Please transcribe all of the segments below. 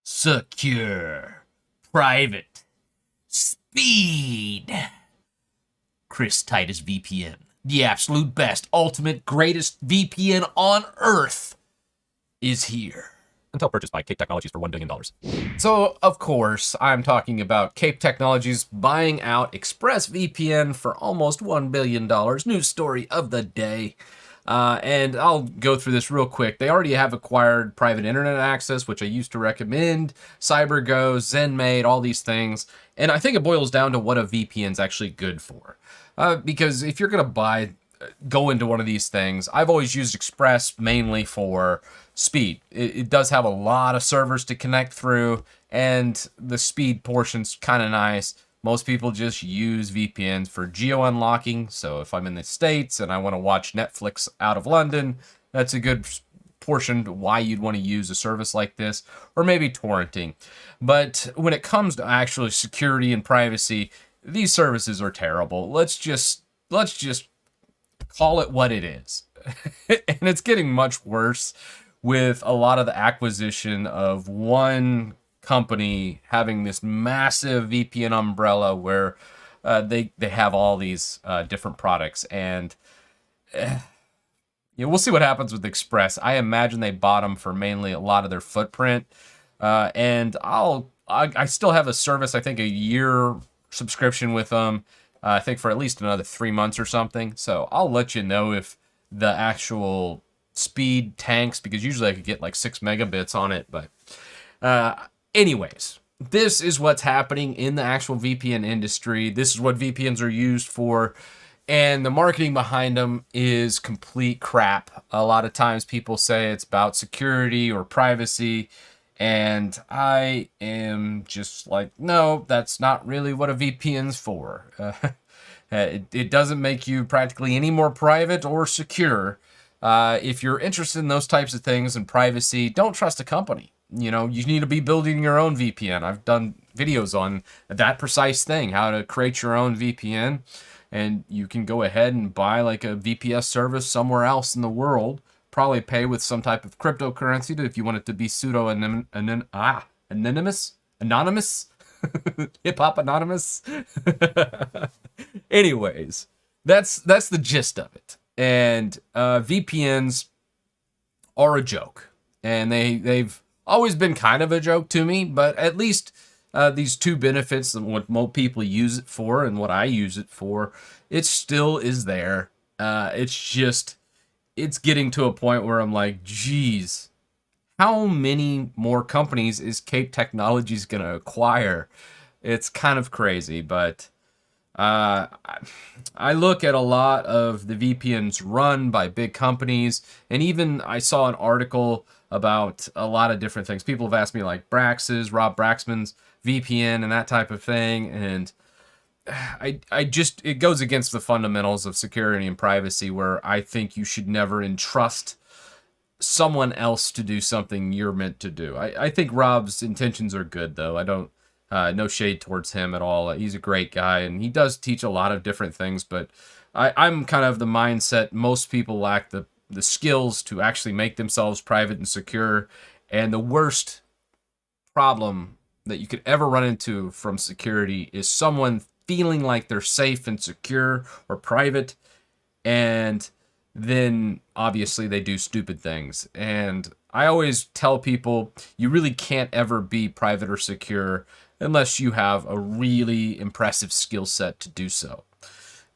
secure, private, speed. Titus VPN, the absolute best, ultimate, greatest VPN on Earth, is here. Until purchased by Cape Technologies for $1 billion. So, of course, I'm talking about Cape Technologies buying out ExpressVPN for almost $1 billion. News story of the day. And I'll go through this real quick. They already have acquired private internet access, which I used to recommend, CyberGo, ZenMaid, all these things. And I think it boils down to what a VPN is actually good for. Because if you're going to go into one of these things, I've always used Express mainly for speed. It does have a lot of servers to connect through, and the speed portion's kind of nice. Most people just use VPNs for geo unlocking. So if I'm in the States and I want to watch Netflix out of London, that's a good portion to why you'd want to use a service like this, or maybe torrenting. But when it comes to actually security and privacy, these services are terrible. Let's just call it what it is. And it's getting much worse with a lot of the acquisition of one company having this massive VPN umbrella where they have all these different products. And we'll see what happens with Express. I imagine they bought them for mainly a lot of their footprint. And I still have a service, I think a year subscription with them. I think for at least another 3 months or something. So I'll let you know if the actual speed tanks, because usually I could get like 6 megabits on it. But anyways, this is what's happening in the actual VPN industry. This is what VPNs are used for. And the marketing behind them is complete crap. A lot of times people say it's about security or privacy. And I am just like, no, that's not really what a VPN's for. It doesn't make you practically any more private or secure. If you're interested in those types of things and privacy, don't trust a company. You need to be building your own VPN. I've done videos on that precise thing, how to create your own VPN. And you can go ahead and buy like a VPS service somewhere else in the world. Probably pay with some type of cryptocurrency if you want it to be anonymous, hip hop anonymous. Anyways, that's the gist of it. And VPNs are a joke, and they've always been kind of a joke to me. But at least these two benefits, what most people use it for and what I use it for, it still is there. It's getting to a point where I'm like, geez, how many more companies is Cape Technologies going to acquire? It's kind of crazy, but I look at a lot of the VPNs run by big companies, and even I saw an article about a lot of different things. People have asked me like Rob Braxman's VPN and that type of thing, and it goes against the fundamentals of security and privacy, where I think you should never entrust someone else to do something you're meant to do. I think Rob's intentions are good, though. I don't, no shade towards him at all. He's a great guy, and he does teach a lot of different things, but I'm kind of the mindset most people lack the skills to actually make themselves private and secure. And the worst problem that you could ever run into from security is someone feeling like they're safe and secure or private, and then obviously they do stupid things. And I always tell people, you really can't ever be private or secure unless you have a really impressive skill set to do so.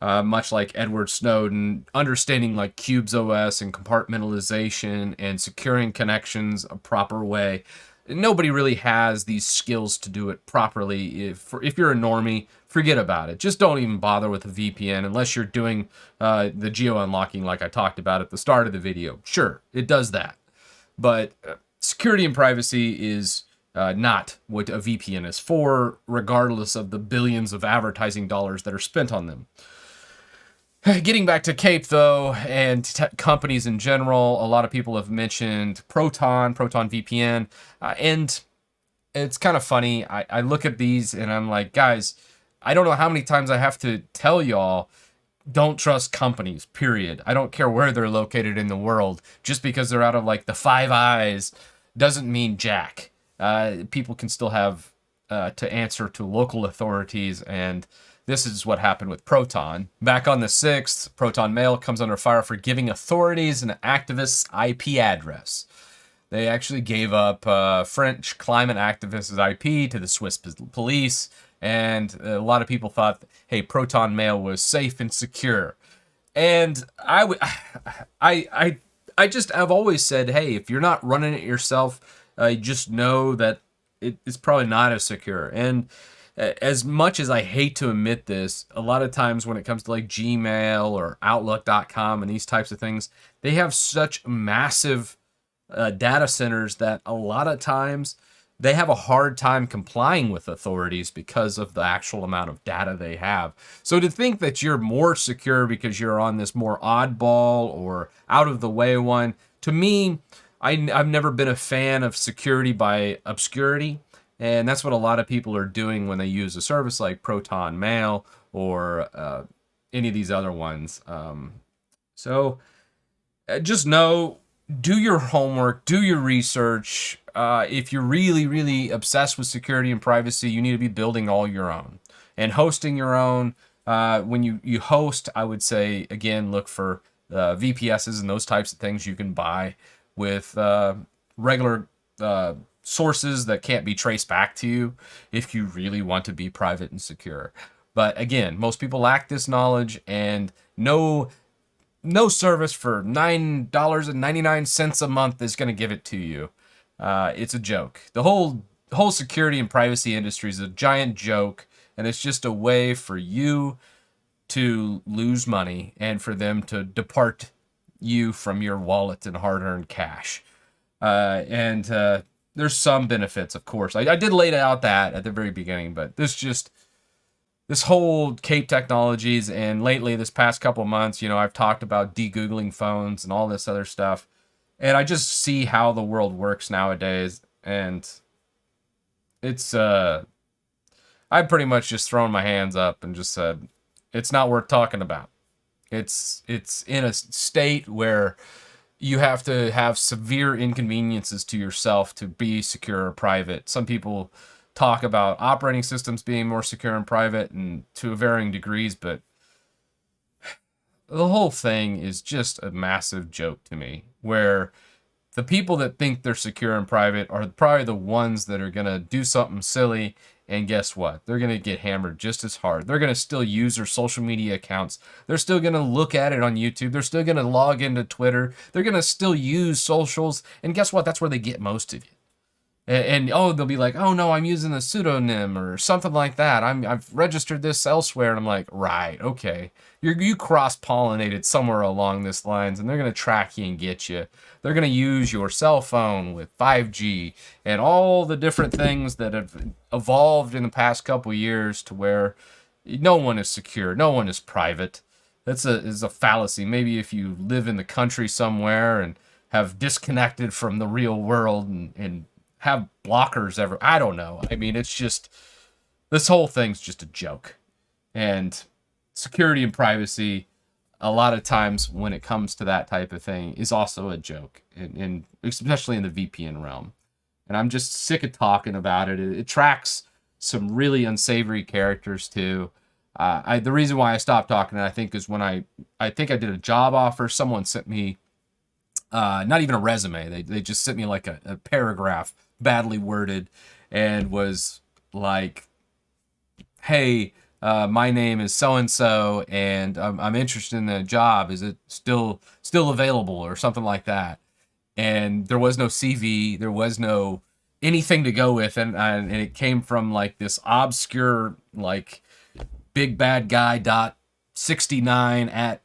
Much like Edward Snowden, understanding like Cubes OS and compartmentalization and securing connections a proper way. Nobody really has these skills to do it properly. If you're a normie, forget about it. Just don't even bother with a VPN unless you're doing the geo unlocking like I talked about at the start of the video. Sure, it does that. But security and privacy is not what a VPN is for, regardless of the billions of advertising dollars that are spent on them. Getting back to Cape, though, and companies in general, a lot of people have mentioned Proton VPN, and it's kind of funny. I look at these and I'm like, guys, I don't know how many times I have to tell y'all, don't trust companies, period. I don't care where they're located in the world. Just because they're out of like the Five Eyes doesn't mean jack. people can still have to answer to local authorities, and this is what happened with Proton. Back on the 6th, ProtonMail comes under fire for giving authorities an activist's IP address. They actually gave up French climate activist's IP to the Swiss police, and a lot of people thought, hey, ProtonMail was safe and secure. And I've always said, hey, if you're not running it yourself, just know that it's probably not as secure. And as much as I hate to admit this, a lot of times when it comes to like Gmail or Outlook.com and these types of things, they have such massive data centers that a lot of times they have a hard time complying with authorities because of the actual amount of data they have. So to think that you're more secure because you're on this more oddball or out of the way one, to me, I've never been a fan of security by obscurity. And that's what a lot of people are doing when they use a service like ProtonMail or any of these other ones. So just know, do your homework, do your research. If you're really, really obsessed with security and privacy, you need to be building all your own and hosting your own. When you host, I would say, again, look for VPSs and those types of things you can buy with regular sources that can't be traced back to you if you really want to be private and secure. But again, most people lack this knowledge, and no service for $9.99 a month is going to give it to you. It's a joke. The whole security and privacy industry is a giant joke, and it's just a way for you to lose money and for them to depart you from your wallet and hard-earned cash. There's some benefits, of course. I did lay out that at the very beginning, but this whole Cape Technologies, and lately this past couple months, I've talked about de-Googling phones and all this other stuff. And I just see how the world works nowadays. And it's, I've pretty much just thrown my hands up and just said, it's not worth talking about. It's in a state where you have to have severe inconveniences to yourself to be secure or private. Some people talk about operating systems being more secure and private, and to varying degrees, but the whole thing is just a massive joke to me, where the people that think they're secure and private are probably the ones that are going to do something silly, and guess what? They're going to get hammered just as hard. They're going to still use their social media accounts. They're still going to look at it on YouTube. They're still going to log into Twitter. They're going to still use socials, and guess what? That's where they get most of it. And they'll be like, oh no, I'm using a pseudonym or something like that. I've registered this elsewhere, and I'm like, right, okay. You cross-pollinated somewhere along this lines, and they're gonna track you and get you. They're gonna use your cell phone with 5G and all the different things that have evolved in the past couple years to where no one is secure, no one is private. That's a fallacy. Maybe if you live in the country somewhere and have disconnected from the real world and have blockers ever. I don't know. I mean, it's just, this whole thing's just a joke. And security and privacy, a lot of times when it comes to that type of thing, is also a joke, and especially in the VPN realm. And I'm just sick of talking about it. It attracts some really unsavory characters too. The reason why I stopped talking, I think, is when I think I did a job offer. Someone sent me not even a resume. They just sent me like a paragraph, badly worded, and was like, hey, my name is so-and-so, and I'm interested in the job. Is it still available, or something like that? And there was no CV. There was no anything to go with. And it came from like this obscure, like, bigbadguy.69 at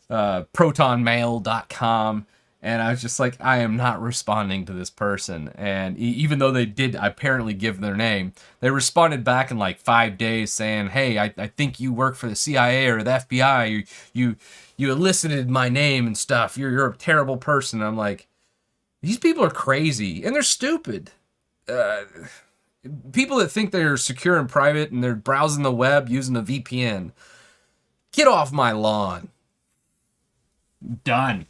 protonmail.com. And I was just like, I am not responding to this person. And even though they did apparently give their name, they responded back in like 5 days saying, hey, I think you work for the CIA or the FBI. You elicited my name and stuff. You're a terrible person. And I'm like, these people are crazy and they're stupid. People that think they're secure and private and they're browsing the web using a VPN. Get off my lawn. Done.